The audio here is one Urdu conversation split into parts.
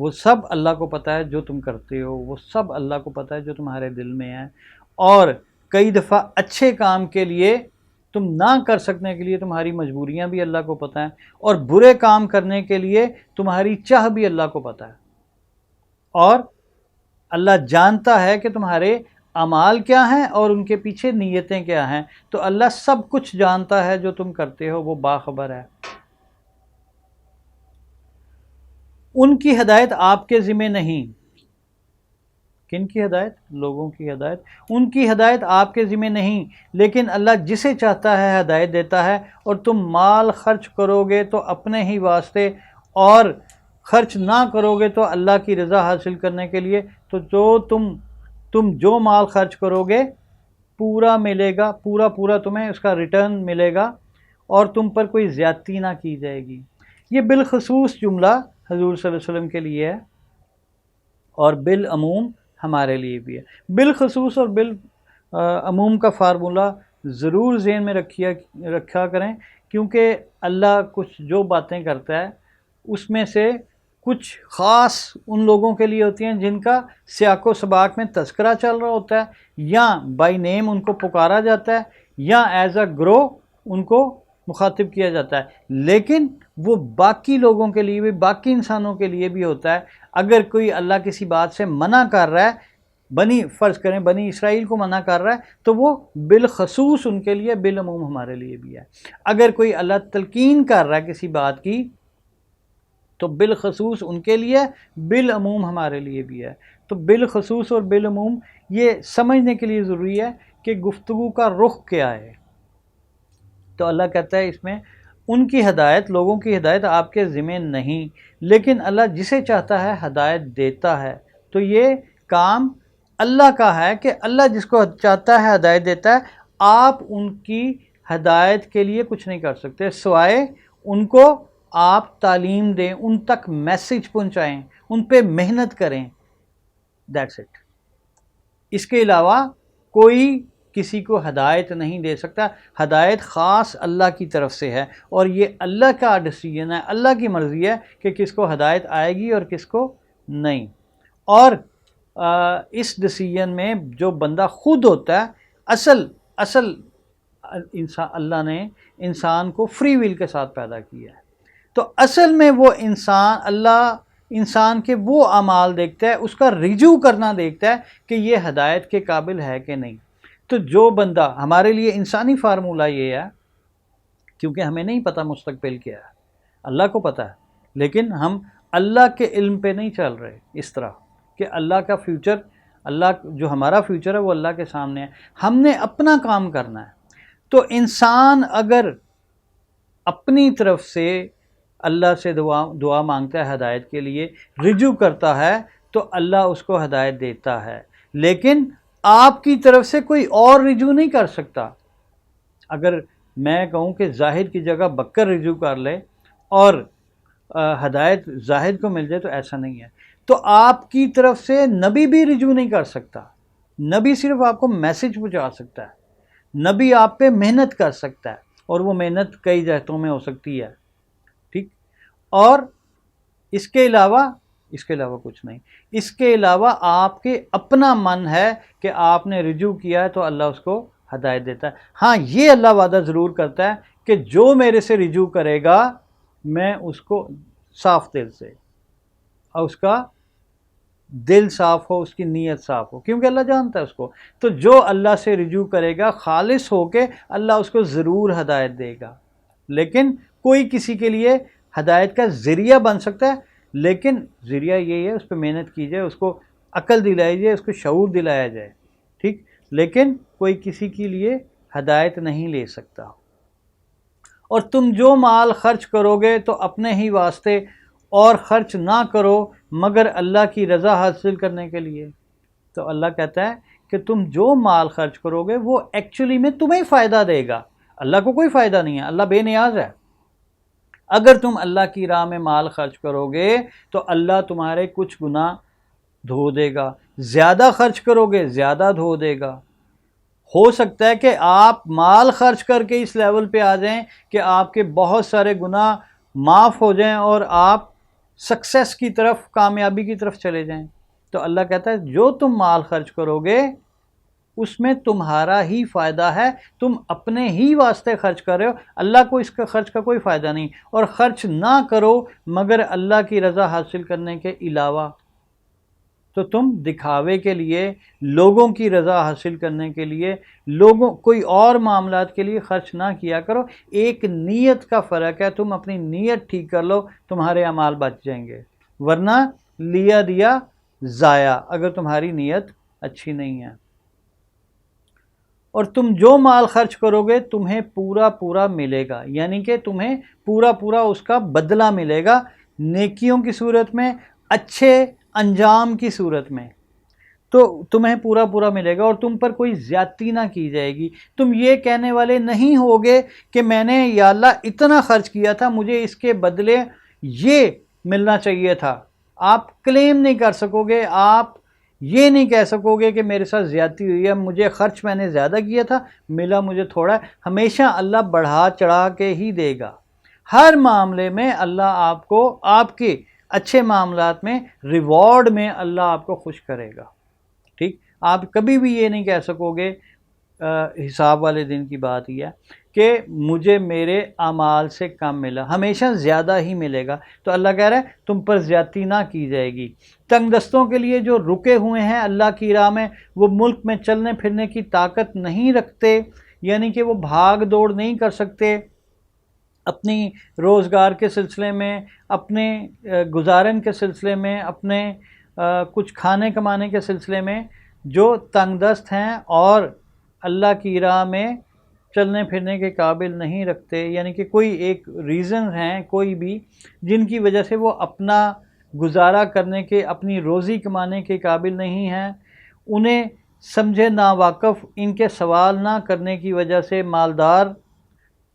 وہ سب اللہ کو پتہ ہے جو تم کرتے ہو، وہ سب اللہ کو پتہ ہے جو تمہارے دل میں ہے، اور کئی دفعہ اچھے کام کے لیے تم نہ کر سکنے کے لیے تمہاری مجبوریاں بھی اللہ کو پتہ ہیں، اور برے کام کرنے کے لیے تمہاری چاہ بھی اللہ کو پتہ ہے، اور اللہ جانتا ہے کہ تمہارے اعمال کیا ہیں اور ان کے پیچھے نیتیں کیا ہیں، تو اللہ سب کچھ جانتا ہے جو تم کرتے ہو، وہ باخبر ہے۔ ان کی ہدایت آپ کے ذمہ نہیں۔ کن کی ہدایت؟ لوگوں کی ہدایت۔ ان کی ہدایت آپ کے ذمہ نہیں، لیکن اللہ جسے چاہتا ہے ہدایت دیتا ہے، اور تم مال خرچ کرو گے تو اپنے ہی واسطے، اور خرچ نہ کرو گے تو اللہ کی رضا حاصل کرنے کے لیے، تو جو تم جو مال خرچ کرو گے پورا ملے گا، پورا تمہیں اس کا ریٹرن ملے گا، اور تم پر کوئی زیادتی نہ کی جائے گی۔ یہ بالخصوص جملہ حضور صلی اللہ علیہ وسلم کے لیے ہے، اور بالعموم ہمارے لیے بھی ہے۔ بالخصوص اور بالعموم کا فارمولہ ضرور ذہن میں رکھا کریں، کیونکہ اللہ کچھ جو باتیں کرتا ہے اس میں سے کچھ خاص ان لوگوں کے لیے ہوتی ہیں جن کا سیاق و سباق میں تذکرہ چل رہا ہوتا ہے، یا بائی نیم ان کو پکارا جاتا ہے، یا ایز اے گروہ ان کو مخاطب کیا جاتا ہے، لیکن وہ باقی لوگوں کے لیے بھی، باقی انسانوں کے لیے بھی ہوتا ہے۔ اگر کوئی اللہ کسی بات سے منع کر رہا ہے، فرض کریں بنی اسرائیل کو منع کر رہا ہے، تو وہ بالخصوص ان کے لیے، بالعموم ہمارے لیے بھی ہے۔ اگر کوئی اللہ تلقین کر رہا ہے کسی بات کی، تو بالخصوص ان کے لیے، بالعموم ہمارے لیے بھی ہے۔ تو بالخصوص اور بالعموم یہ سمجھنے کے لیے ضروری ہے کہ گفتگو کا رخ کیا ہے۔ تو اللہ کہتا ہے اس میں، ان کی ہدایت، لوگوں کی ہدایت آپ کے ذمہ نہیں، لیکن اللہ جسے چاہتا ہے ہدایت دیتا ہے۔ تو یہ کام اللہ کا ہے کہ اللہ جس کو چاہتا ہے ہدایت دیتا ہے۔ آپ ان کی ہدایت کے لیے کچھ نہیں کر سکتے، سوائے ان کو آپ تعلیم دیں، ان تک میسج پہنچائیں، ان پہ محنت کریں، دیٹس اٹ۔ اس کے علاوہ کوئی کسی کو ہدایت نہیں دے سکتا۔ ہدایت خاص اللہ کی طرف سے ہے، اور یہ اللہ کا ڈیسیژن ہے، اللہ کی مرضی ہے کہ کس کو ہدایت آئے گی اور کس کو نہیں۔ اور اس ڈیسیژن میں جو بندہ خود ہوتا ہے، اصل انسان، اللہ نے انسان کو فری ول کے ساتھ پیدا کیا ہے، تو اصل میں وہ اللہ انسان کے وہ اعمال دیکھتا ہے، اس کا رجوع کرنا دیکھتا ہے کہ یہ ہدایت کے قابل ہے کہ نہیں۔ تو جو بندہ، ہمارے لیے انسانی فارمولہ یہ ہے، کیونکہ ہمیں نہیں پتہ مستقبل کیا ہے، اللہ کو پتہ ہے، لیکن ہم اللہ کے علم پہ نہیں چل رہے اس طرح کہ اللہ کا فیوچر، اللہ جو ہمارا فیوچر ہے وہ اللہ کے سامنے ہے، ہم نے اپنا کام کرنا ہے۔ تو انسان اگر اپنی طرف سے اللہ سے دعا مانگتا ہے ہدایت کے لیے، رجوع کرتا ہے، تو اللہ اس کو ہدایت دیتا ہے، لیکن آپ کی طرف سے کوئی اور رجوع نہیں کر سکتا۔ اگر میں کہوں کہ ظاہر کی جگہ بکر رجوع کر لے اور ہدایت ظاہر کو مل جائے، تو ایسا نہیں ہے۔ تو آپ کی طرف سے نبی بھی رجوع نہیں کر سکتا، نبی صرف آپ کو میسج پہنچا سکتا ہے، نبی آپ پہ محنت کر سکتا ہے، اور وہ محنت کئی جہتوں میں ہو سکتی ہے، ٹھیک۔ اور اس کے علاوہ کچھ نہیں۔ اس کے علاوہ آپ کے اپنا من ہے کہ آپ نے رجوع کیا ہے، تو اللہ اس کو ہدایت دیتا ہے۔ ہاں، یہ اللہ وعدہ ضرور کرتا ہے کہ جو میرے سے رجوع کرے گا، میں اس کو صاف دل سے، اور اس کا دل صاف ہو، اس کی نیت صاف ہو، کیونکہ اللہ جانتا ہے اس کو۔ تو جو اللہ سے رجوع کرے گا خالص ہو کے، اللہ اس کو ضرور ہدایت دے گا۔ لیکن کوئی کسی کے لیے ہدایت کا ذریعہ بن سکتا ہے، لیکن ذریعہ یہی ہے، اس پہ محنت کی جائے، اس کو عقل دلائی جائے، اس کو شعور دلایا جائے، ٹھیک۔ لیکن کوئی کسی کے لیے ہدایت نہیں لے سکتا۔ اور تم جو مال خرچ کرو گے تو اپنے ہی واسطے، اور خرچ نہ کرو مگر اللہ کی رضا حاصل کرنے کے لیے۔ تو اللہ کہتا ہے کہ تم جو مال خرچ کرو گے وہ ایکچولی میں تمہیں فائدہ دے گا، اللہ کو کوئی فائدہ نہیں ہے، اللہ بے نیاز ہے۔ اگر تم اللہ کی راہ میں مال خرچ کرو گے تو اللہ تمہارے کچھ گناہ دھو دے گا، زیادہ خرچ کرو گے زیادہ دھو دے گا۔ ہو سکتا ہے کہ آپ مال خرچ کر کے اس لیول پہ آ جائیں کہ آپ کے بہت سارے گناہ معاف ہو جائیں اور آپ سکسیس کی طرف، کامیابی کی طرف چلے جائیں۔ تو اللہ کہتا ہے جو تم مال خرچ کرو گے اس میں تمہارا ہی فائدہ ہے، تم اپنے ہی واسطے خرچ کر رہے ہو، اللہ کو اس کا خرچ کا کوئی فائدہ نہیں۔ اور خرچ نہ کرو مگر اللہ کی رضا حاصل کرنے کے علاوہ، تو تم دکھاوے کے لیے، لوگوں کی رضا حاصل کرنے کے لیے، کوئی اور معاملات کے لیے خرچ نہ کیا کرو۔ ایک نیت کا فرق ہے، تم اپنی نیت ٹھیک کر لو، تمہارے اعمال بچ جائیں گے، ورنہ لیا دیا ضائع، اگر تمہاری نیت اچھی نہیں ہے۔ اور تم جو مال خرچ کرو گے تمہیں پورا پورا ملے گا، یعنی کہ تمہیں پورا پورا اس کا بدلہ ملے گا، نیکیوں کی صورت میں، اچھے انجام کی صورت میں، تو تمہیں پورا پورا ملے گا، اور تم پر کوئی زیادتی نہ کی جائے گی۔ تم یہ کہنے والے نہیں ہوگے کہ میں نے یا اللہ اتنا خرچ کیا تھا، مجھے اس کے بدلے یہ ملنا چاہیے تھا۔ آپ کلیم نہیں کر سکو گے، آپ یہ نہیں کہہ سکو گے کہ میرے ساتھ زیادتی ہوئی ہے، مجھے خرچ میں نے زیادہ کیا تھا، ملا مجھے تھوڑا۔ ہمیشہ اللہ بڑھا چڑھا کے ہی دے گا، ہر معاملے میں اللہ آپ کو، آپ کے اچھے معاملات میں، ریوارڈ میں اللہ آپ کو خوش کرے گا۔ ٹھیک، آپ کبھی بھی یہ نہیں کہہ سکو گے، حساب والے دن کی بات یہ ہے کہ مجھے میرے اعمال سے کم ملا، ہمیشہ زیادہ ہی ملے گا۔ تو اللہ کہہ رہا ہے تم پر زیادتی نہ کی جائے گی۔ تنگ دستوں کے لیے جو رکے ہوئے ہیں اللہ کی راہ میں، وہ ملک میں چلنے پھرنے کی طاقت نہیں رکھتے، یعنی کہ وہ بھاگ دوڑ نہیں کر سکتے اپنی روزگار کے سلسلے میں، اپنے گزارن کے سلسلے میں، اپنے کچھ کھانے کمانے کے سلسلے میں، جو تنگ دست ہیں اور اللہ کی راہ میں چلنے پھرنے کے قابل نہیں رکھتے، یعنی کہ کوئی ایک ریزن ہیں کوئی بھی جن کی وجہ سے وہ اپنا گزارا کرنے کے، اپنی روزی کمانے کے قابل نہیں ہیں، انہیں سمجھے ناواقف، ان کے سوال نہ کرنے کی وجہ سے مالدار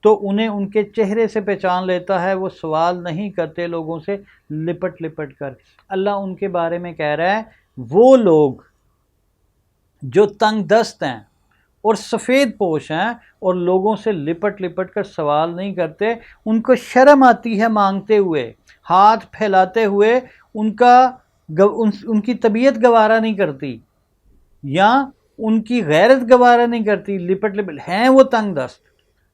تو انہیں ان کے چہرے سے پہچان لیتا ہے، وہ سوال نہیں کرتے لوگوں سے لپٹ لپٹ کر۔ اللہ ان کے بارے میں کہہ رہا ہے وہ لوگ جو تنگ دست ہیں اور سفید پوش ہیں اور لوگوں سے لپٹ لپٹ کر سوال نہیں کرتے، ان کو شرم آتی ہے مانگتے ہوئے، ہاتھ پھیلاتے ہوئے، ان کی طبیعت گوارا نہیں کرتی یا ان کی غیرت گوارا نہیں کرتی، لپٹ ہیں وہ تنگ دست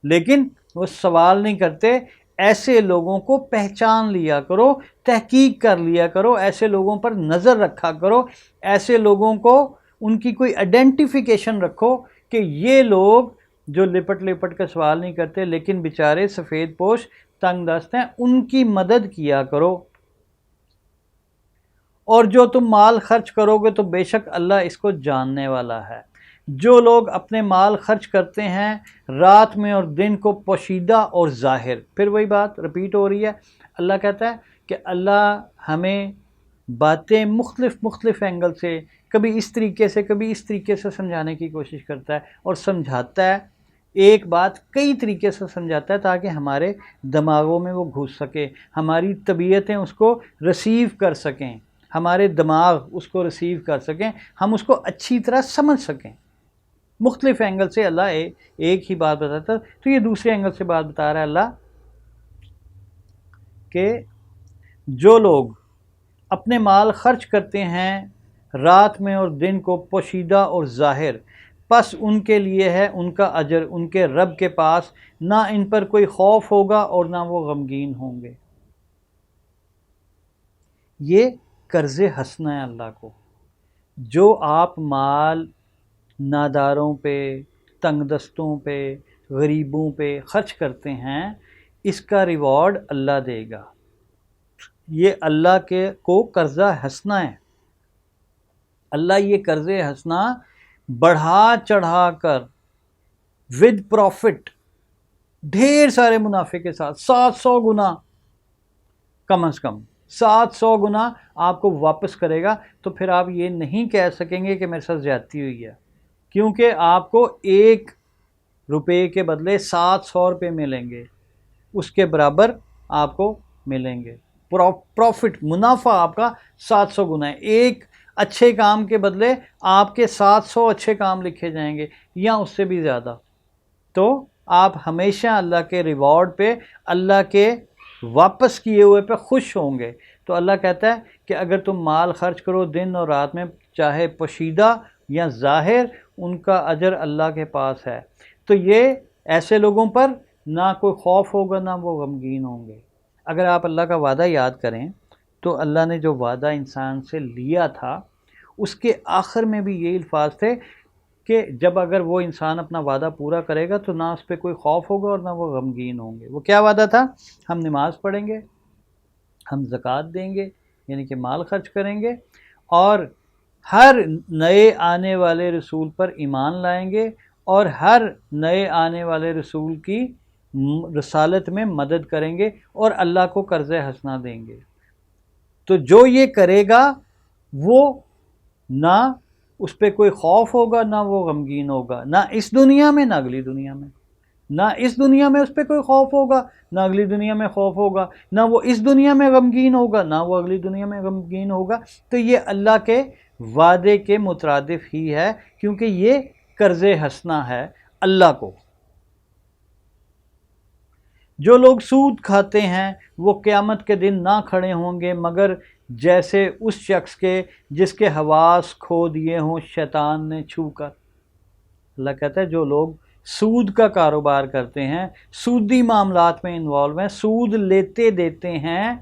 لیکن وہ سوال نہیں کرتے۔ ایسے لوگوں کو پہچان لیا کرو، تحقیق کر لیا کرو، ایسے لوگوں پر نظر رکھا کرو، ایسے لوگوں کو ان کی کوئی آئیڈینٹیفیکیشن رکھو کہ یہ لوگ جو لپٹ لپٹ کر سوال نہیں کرتے لیکن بیچارے سفید پوش تنگ دست ہیں، ان کی مدد کیا کرو۔ اور جو تم مال خرچ کرو گے تو بے شک اللہ اس کو جاننے والا ہے۔ جو لوگ اپنے مال خرچ کرتے ہیں رات میں اور دن کو پوشیدہ اور ظاہر، پھر وہی بات رپیٹ ہو رہی ہے۔ اللہ کہتا ہے کہ اللہ ہمیں باتیں مختلف اینگل سے، کبھی اس طریقے سے کبھی اس طریقے سے سمجھانے کی کوشش کرتا ہے، اور سمجھاتا ہے ایک بات کئی طریقے سے سمجھاتا ہے تاکہ ہمارے دماغوں میں وہ گھس سکے، ہماری طبیعتیں اس کو ریسیو کر سکیں، ہمارے دماغ اس کو ریسیو کر سکیں، ہم اس کو اچھی طرح سمجھ سکیں۔ مختلف اینگل سے اللہ ایک ہی بات بتاتا ہے، تو یہ دوسرے اینگل سے بات بتا رہا ہے اللہ کہ جو لوگ اپنے مال خرچ کرتے ہیں رات میں اور دن کو پوشیدہ اور ظاہر، پس ان کے لیے ہے ان کا اجر ان کے رب کے پاس، نہ ان پر کوئی خوف ہوگا اور نہ وہ غمگین ہوں گے۔ یہ قرض حسنہ ہے اللہ کو، جو آپ مال ناداروں پہ، تنگ دستوں پہ، غریبوں پہ خرچ کرتے ہیں، اس کا ریوارڈ اللہ دے گا۔ یہ اللہ کے کو قرضہ حسنہ ہے۔ اللہ یہ قرض حسنہ بڑھا چڑھا کر ود پروفٹ، ڈھیر سارے منافع کے ساتھ 700 گنا، کم از کم 700 گنا آپ کو واپس کرے گا۔ تو پھر آپ یہ نہیں کہہ سکیں گے کہ میرے ساتھ زیادتی ہوئی ہے، کیونکہ آپ کو 1 روپے کے بدلے 700 روپے ملیں گے، اس کے برابر آپ کو ملیں گے۔ پروفٹ، منافع آپ کا 700 گنا ہے، ایک اچھے کام کے بدلے آپ کے 700 اچھے کام لکھے جائیں گے یا اس سے بھی زیادہ۔ تو آپ ہمیشہ اللہ کے ریوارڈ پہ، اللہ کے واپس کیے ہوئے پہ خوش ہوں گے۔ تو تو اللہ کہتا ہے کہ اگر تم مال خرچ کرو دن اور رات میں، چاہے پوشیدہ یا ظاہر، ان کا اجر اللہ کے پاس ہے۔ تو یہ ایسے لوگوں پر نہ کوئی خوف ہوگا، نہ وہ غمگین ہوں گے۔ اگر آپ اللہ کا وعدہ یاد کریں تو اللہ نے جو وعدہ انسان سے لیا تھا اس کے آخر میں بھی یہ الفاظ تھے کہ جب اگر وہ انسان اپنا وعدہ پورا کرے گا تو نہ اس پہ کوئی خوف ہوگا اور نہ وہ غمگین ہوں گے۔ وہ کیا وعدہ تھا؟ ہم نماز پڑھیں گے، ہم زکوٰۃ دیں گے یعنی کہ مال خرچ کریں گے، اور ہر نئے آنے والے رسول پر ایمان لائیں گے، اور ہر نئے آنے والے رسول کی رسالت میں مدد کریں گے، اور اللہ کو قرض حسنہ دیں گے۔ تو جو یہ کرے گا وہ نہ اس پہ کوئی خوف ہوگا، نہ وہ غمگین ہوگا، نہ اس دنیا میں نہ اگلی دنیا میں۔ نہ اس دنیا میں اس پہ کوئی خوف ہوگا، نہ اگلی دنیا میں خوف ہوگا، نہ وہ اس دنیا میں غمگین ہوگا، نہ وہ اگلی دنیا میں غمگین ہوگا۔ تو یہ اللہ کے وعدے کے مترادف ہی ہے، کیونکہ یہ قرض حسنہ ہے اللہ کو۔ جو لوگ سود کھاتے ہیں وہ قیامت کے دن نہ کھڑے ہوں گے مگر جیسے اس شخص کے جس کے حواس کھو دیے ہوں شیطان نے چھو کر۔ اللہ کہتا ہے جو لوگ سود کا کاروبار کرتے ہیں، سودی معاملات میں انوالو ہیں، سود لیتے دیتے ہیں،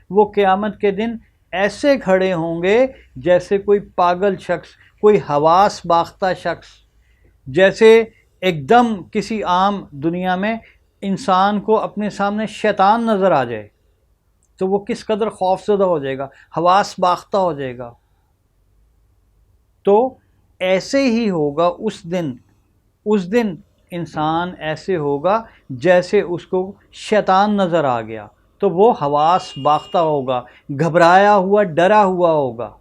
وہ قیامت کے دن ایسے کھڑے ہوں گے جیسے کوئی پاگل شخص، کوئی حواس باختہ شخص، جیسے ایک دم کسی عام دنیا میں انسان کو اپنے سامنے شیطان نظر آ جائے تو وہ کس قدر خوف زدہ ہو جائے گا، حواس باختہ ہو جائے گا۔ تو ایسے ہی ہوگا اس دن انسان ایسے ہوگا جیسے اس کو شیطان نظر آ گیا، تو وہ حواس باختہ ہوگا، گھبرایا ہوا ڈرا ہوا ہوگا،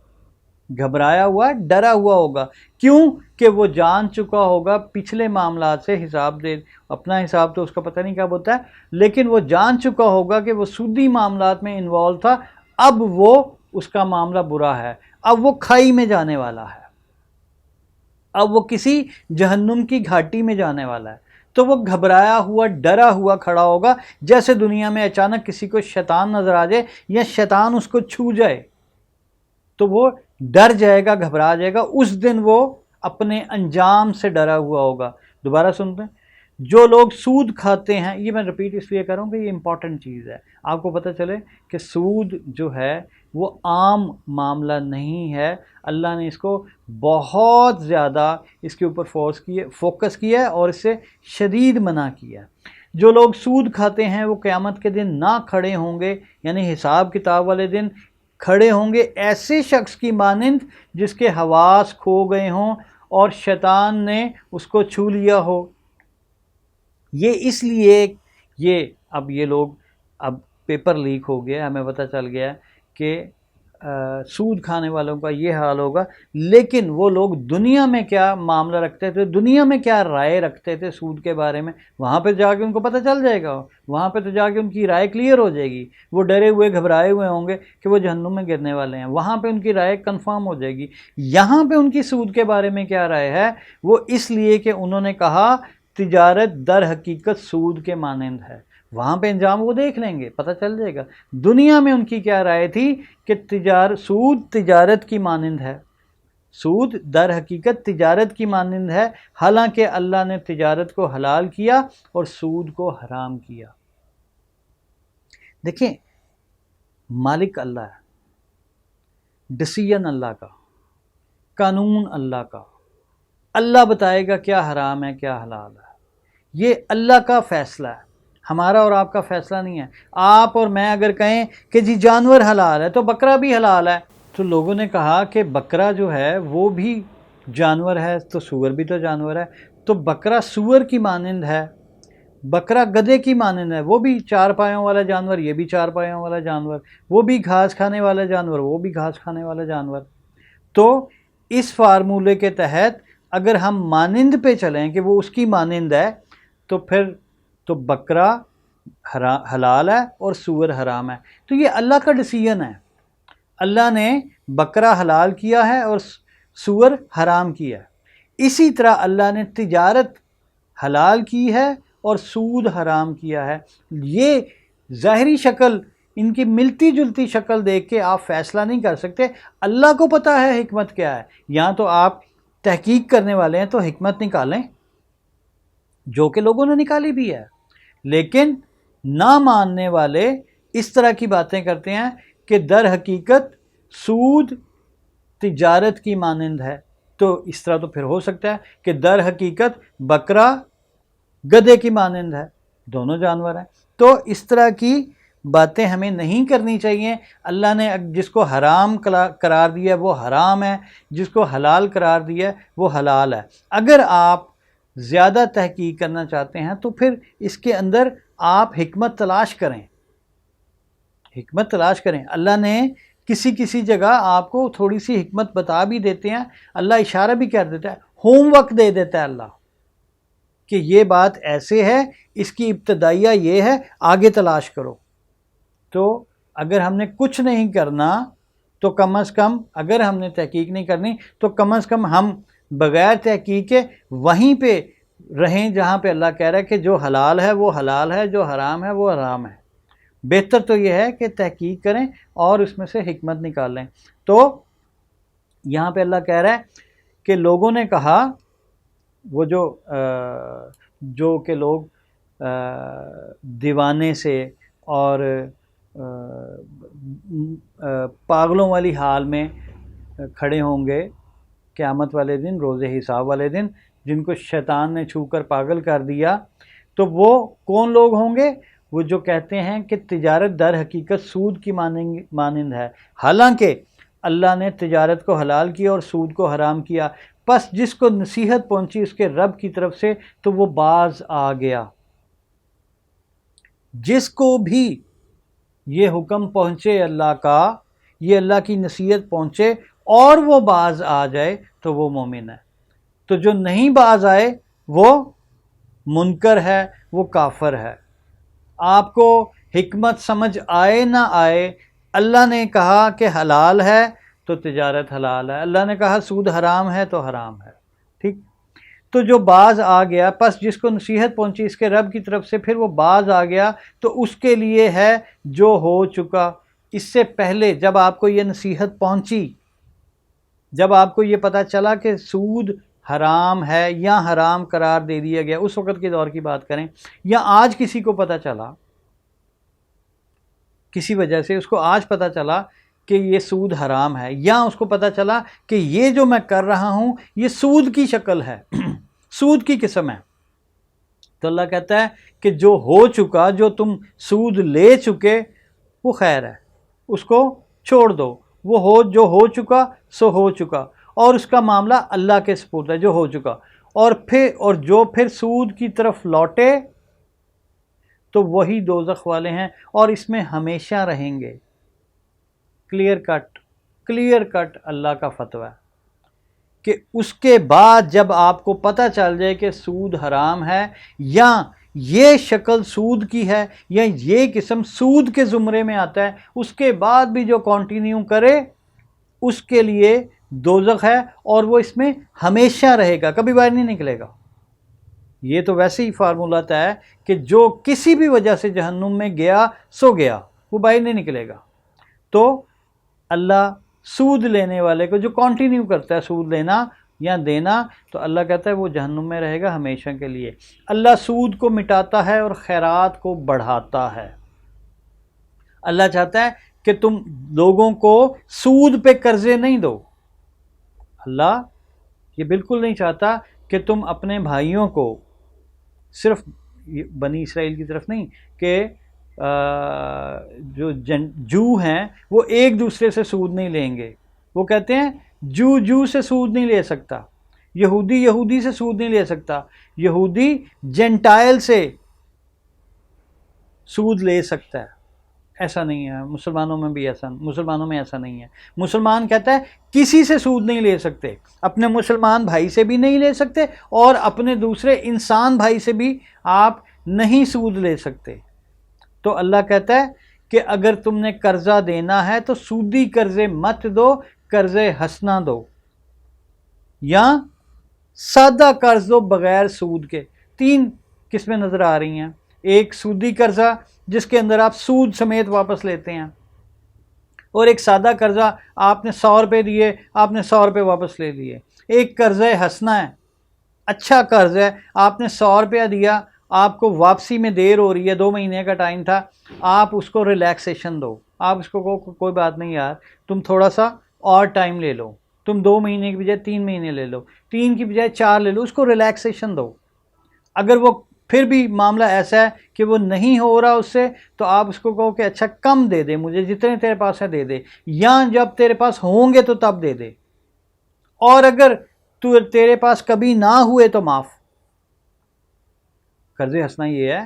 گھبرایا ہوا ڈرا ہوا ہوگا۔ کیوں کہ وہ جان چکا ہوگا پچھلے معاملات سے حساب دے، اپنا حساب تو اس کا پتہ نہیں کیا ہوتا ہے، لیکن وہ جان چکا ہوگا کہ وہ سودی معاملات میں انوالو تھا، اب وہ اس کا معاملہ برا ہے، اب وہ کھائی میں جانے والا ہے، اب وہ کسی جہنم کی گھاٹی میں جانے والا ہے۔ تو وہ گھبرایا ہوا ڈرا ہوا کھڑا ہوگا، جیسے دنیا میں اچانک کسی کو شیطان نظر آ جائے یا شیطان اس کو چھو جائے تو وہ ڈر جائے گا، گھبرا جائے گا۔ اس دن وہ اپنے انجام سے ڈرا ہوا ہوگا۔ دوبارہ سنتے ہیں، جو لوگ سود کھاتے ہیں، یہ میں رپیٹ اس لیے کر رہا ہوں کہ یہ امپورٹنٹ چیز ہے، آپ کو پتہ چلے کہ سود جو ہے وہ عام معاملہ نہیں ہے۔ اللہ نے اس کو بہت زیادہ اس کے اوپر فوکس کیا ہے اور اس سے شدید منع کیا ہے۔ جو لوگ سود کھاتے ہیں وہ قیامت کے دن نہ کھڑے ہوں گے، یعنی حساب کتاب والے دن کھڑے ہوں گے ایسے شخص کی مانند جس کے حواس کھو گئے ہوں اور شیطان نے اس کو چھو لیا ہو۔ یہ اس لیے یہ لوگ اب پیپر لیک ہو گیا، ہمیں پتہ چل گیا کہ سود کھانے والوں کا یہ حال ہوگا، لیکن وہ لوگ دنیا میں کیا معاملہ رکھتے تھے، دنیا میں کیا رائے رکھتے تھے سود کے بارے میں، وہاں پہ جا کے ان کو پتہ چل جائے گا، وہاں پہ تو جا کے ان کی رائے کلیئر ہو جائے گی۔ وہ ڈرے ہوئے گھبرائے ہوئے ہوں گے کہ وہ جہنم میں گرنے والے ہیں، وہاں پہ ان کی رائے کنفرم ہو جائے گی۔ یہاں پہ ان کی سود کے بارے میں کیا رائے ہے؟ وہ اس لیے کہ انہوں نے کہا تجارت در حقیقت سود کے مانند ہے، وہاں پہ انجام وہ دیکھ لیں گے، پتہ چل جائے گا۔ دنیا میں ان کی کیا رائے تھی کہ سود تجارت کی مانند ہے، سود در حقیقت تجارت کی مانند ہے، حالانکہ اللہ نے تجارت کو حلال کیا اور سود کو حرام کیا۔ دیکھیں، مالک اللہ ہے، ڈسیژن اللہ کا، قانون اللہ کا، اللہ بتائے گا کیا حرام ہے کیا حلال ہے، یہ اللہ کا فیصلہ ہے، ہمارا اور آپ کا فیصلہ نہیں ہے۔ آپ اور میں اگر کہیں کہ جی جانور حلال ہے تو بکرا بھی حلال ہے، تو لوگوں نے کہا کہ بکرا جو ہے وہ بھی جانور ہے تو سور بھی تو جانور ہے، تو بکرا سور کی مانند ہے، بکرا گدھے کی مانند ہے، وہ بھی چار پایوں والا جانور، یہ بھی چار پایوں والا جانور، وہ بھی گھاس کھانے والا جانور، وہ بھی گھاس کھانے والا جانور۔ تو اس فارمولے کے تحت اگر ہم مانند پہ چلیں کہ وہ اس کی مانند ہے تو پھر تو بکرا حلال ہے اور سور حرام ہے۔ تو یہ اللہ کا ڈیسیژن ہے، اللہ نے بکرا حلال کیا ہے اور سور حرام کیا ہے۔ اسی طرح اللہ نے تجارت حلال کی ہے اور سود حرام کیا ہے۔ یہ ظاہری شکل ان کی ملتی جلتی شکل دیکھ کے آپ فیصلہ نہیں کر سکتے. اللہ کو پتہ ہے حکمت کیا ہے. یا تو آپ تحقیق کرنے والے ہیں تو حکمت نکالیں، جو کہ لوگوں نے نکالی بھی ہے. لیکن نہ ماننے والے اس طرح کی باتیں کرتے ہیں کہ در حقیقت سود تجارت کی مانند ہے. تو اس طرح تو پھر ہو سکتا ہے کہ در حقیقت بکرا گدھے کی مانند ہے، دونوں جانور ہیں. تو اس طرح کی باتیں ہمیں نہیں کرنی چاہیے. اللہ نے جس کو حرام قرار دیا وہ حرام ہے، جس کو حلال قرار دیا وہ حلال ہے. اگر آپ زیادہ تحقیق کرنا چاہتے ہیں تو پھر اس کے اندر آپ حکمت تلاش کریں، حکمت تلاش کریں. اللہ نے کسی جگہ آپ کو تھوڑی سی حکمت بتا بھی دیتے ہیں. اللہ اشارہ بھی کر دیتا ہے، ہوم ورک دے دیتا ہے اللہ کہ یہ بات ایسے ہے، اس کی ابتدائیہ یہ ہے، آگے تلاش کرو. تو اگر ہم نے کچھ نہیں کرنا تو کم از کم، اگر ہم نے تحقیق نہیں کرنی تو کم از کم ہم بغیر تحقیق کے وہیں پہ رہیں جہاں پہ اللہ کہہ رہا ہے کہ جو حلال ہے وہ حلال ہے، جو حرام ہے وہ حرام ہے. بہتر تو یہ ہے کہ تحقیق کریں اور اس میں سے حکمت نکال لیں. تو یہاں پہ اللہ کہہ رہا ہے کہ لوگوں نے کہا، وہ جو کہ لوگ دیوانے سے اور پاگلوں والی حال میں کھڑے ہوں گے قیامت والے دن، روز حساب والے دن، جن کو شیطان نے چھو کر پاگل کر دیا. تو وہ کون لوگ ہوں گے؟ وہ جو کہتے ہیں کہ تجارت در حقیقت سود کی مانند ہے، حالانکہ اللہ نے تجارت کو حلال کیا اور سود کو حرام کیا. پس جس کو نصیحت پہنچی اس کے رب کی طرف سے تو وہ باز آ گیا. جس کو بھی یہ حکم پہنچے اللہ کا، یہ اللہ کی نصیحت پہنچے اور وہ باز آ جائے تو وہ مومن ہے. تو جو نہیں باز آئے وہ منکر ہے، وہ کافر ہے. آپ کو حکمت سمجھ آئے نہ آئے، اللہ نے کہا کہ حلال ہے تو تجارت حلال ہے، اللہ نے کہا سود حرام ہے تو حرام ہے. ٹھیک. تو جو باز آ گیا، پس جس کو نصیحت پہنچی اس کے رب کی طرف سے، پھر وہ باز آ گیا تو اس کے لیے ہے جو ہو چکا. اس سے پہلے جب آپ کو یہ نصیحت پہنچی، جب آپ کو یہ پتہ چلا کہ سود حرام ہے یا حرام قرار دے دیا گیا، اس وقت کے دور کی بات کریں، یا آج کسی کو پتہ چلا، کسی وجہ سے اس کو آج پتہ چلا کہ یہ سود حرام ہے، یا اس کو پتہ چلا کہ یہ جو میں کر رہا ہوں یہ سود کی شکل ہے، سود کی قسم ہے، تو اللہ کہتا ہے کہ جو ہو چکا، جو تم سود لے چکے وہ خیر ہے، اس کو چھوڑ دو. وہ جو ہو چکا سو ہو چکا، اور اس کا معاملہ اللہ کے سپرد ہے جو ہو چکا. اور جو پھر سود کی طرف لوٹے تو وہی دوزخ والے ہیں اور اس میں ہمیشہ رہیں گے. کلیئر کٹ اللہ کا فتویٰ ہے کہ اس کے بعد جب آپ کو پتہ چل جائے کہ سود حرام ہے، یا یہ شکل سود کی ہے، یا یہ قسم سود کے زمرے میں آتا ہے، اس کے بعد بھی جو کنٹینیو کرے اس کے لیے دوزخ ہے اور وہ اس میں ہمیشہ رہے گا، کبھی باہر نہیں نکلے گا. یہ تو ویسے ہی فارمولہ طے ہے کہ جو کسی بھی وجہ سے جہنم میں گیا سو گیا، وہ باہر نہیں نکلے گا. تو اللہ سود لینے والے کو جو کنٹینیو کرتا ہے سود لینا یا دینا، تو اللہ کہتا ہے وہ جہنم میں رہے گا ہمیشہ کے لیے. اللہ سود کو مٹاتا ہے اور خیرات کو بڑھاتا ہے. اللہ چاہتا ہے کہ تم لوگوں کو سود پہ قرضے نہیں دو. اللہ یہ بالکل نہیں چاہتا کہ تم اپنے بھائیوں کو، صرف بنی اسرائیل کی طرف نہیں، کہ جو ہیں وہ ایک دوسرے سے سود نہیں لیں گے. وہ کہتے ہیں جو سے سود نہیں لے سکتا، یہودی سے سود نہیں لے سکتا، یہودی جنٹائل سے سود لے سکتا ہے. ایسا نہیں ہے مسلمانوں میں ایسا نہیں ہے. مسلمان کہتا ہے کسی سے سود نہیں لے سکتے، اپنے مسلمان بھائی سے بھی نہیں لے سکتے اور اپنے دوسرے انسان بھائی سے بھی آپ نہیں سود لے سکتے. تو اللہ کہتا ہے کہ اگر تم نے قرضہ دینا ہے تو سودی قرضے مت دو، قرضے حسنہ دو، یا سادہ قرض دو بغیر سود کے. 3 قسمیں نظر آ رہی ہیں. ایک سودی قرضہ جس کے اندر آپ سود سمیت واپس لیتے ہیں، اور ایک سادہ قرضہ آپ نے 100 روپے دیے، آپ نے 100 روپے واپس لے لیے۔ ایک قرضہ حسنہ ہے، اچھا قرض ہے، آپ نے 100 روپیہ دیا، آپ کو واپسی میں دیر ہو رہی ہے، 2 مہینے کا ٹائم تھا، آپ اس کو ریلیکسیشن دو، آپ اس کو کوئی بات نہیں یار، تم تھوڑا سا اور ٹائم لے لو، تم 2 مہینے کی بجائے 3 مہینے لے لو، 3 کی بجائے 4 لے لو، اس کو ریلیکسیشن دو۔ اگر وہ پھر بھی معاملہ ایسا ہے کہ وہ نہیں ہو رہا اس سے، تو آپ اس کو کہو کہ اچھا کم دے دے، مجھے جتنے تیرے پاس ہے دے دے، یا جب تیرے پاس ہوں گے تو تب دے دے، اور اگر تیرے پاس کبھی نہ ہوئے تو معاف۔ قرض حسنہ یہ ہے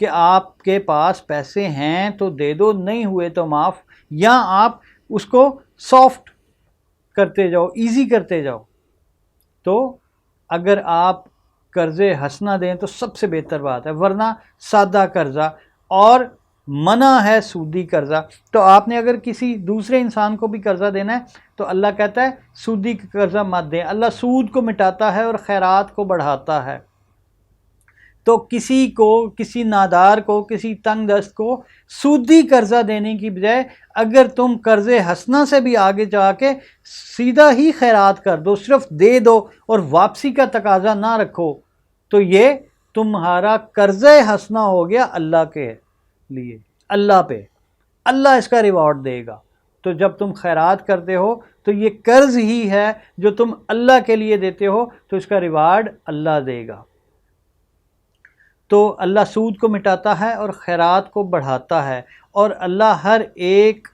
کہ آپ کے پاس پیسے ہیں تو دے دو، نہیں ہوئے تو معاف، یا آپ اس کو سافٹ کرتے جاؤ، ایزی کرتے جاؤ۔ تو اگر آپ قرض حسنہ دیں تو سب سے بہتر بات ہے، ورنہ سادہ قرضہ اور منع ہے سودی قرضہ۔ تو آپ نے اگر کسی دوسرے انسان کو بھی قرضہ دینا ہے تو اللہ کہتا ہے سودی قرضہ مت دیں، اللہ سود کو مٹاتا ہے اور خیرات کو بڑھاتا ہے۔ تو کسی کو، کسی نادار کو، کسی تنگ دست کو سودی قرضہ دینے کی بجائے اگر تم قرض حسنہ سے بھی آگے جا کے سیدھا ہی خیرات کر دو، صرف دے دو اور واپسی کا تقاضا نہ رکھو، تو یہ تمہارا قرض حسنہ ہو گیا اللہ کے لیے، اللہ پہ، اللہ اس کا ریوارڈ دے گا۔ تو جب تم خیرات کرتے ہو تو یہ قرض ہی ہے جو تم اللہ کے لیے دیتے ہو، تو اس کا ریوارڈ اللہ دے گا۔ تو اللہ سود کو مٹاتا ہے اور خیرات کو بڑھاتا ہے، اور اللہ ہر ایک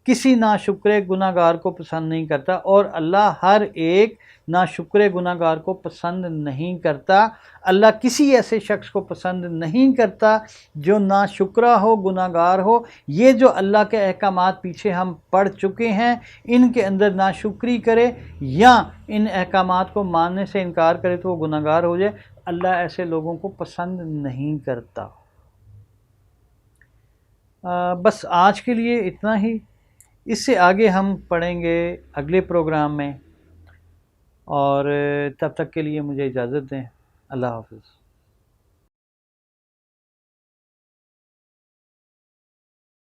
کسی ناشکر گناہ گار کو پسند نہیں کرتا، اور اللہ ہر ایک ناشکر گناہ گار کو پسند نہیں کرتا۔ اللہ کسی ایسے شخص کو پسند نہیں کرتا جو ناشکرہ ہو، گناہ گار ہو۔ یہ جو اللہ کے احکامات پیچھے ہم پڑھ چکے ہیں، ان کے اندر ناشکری کرے یا ان احکامات کو ماننے سے انکار کرے تو وہ گناہ گار ہو جائے، اللہ ایسے لوگوں کو پسند نہیں کرتا۔ بس آج کے لیے اتنا ہی، اس سے آگے ہم پڑھیں گے اگلے پروگرام میں، اور تب تک کے لیے مجھے اجازت دیں۔ اللہ حافظ۔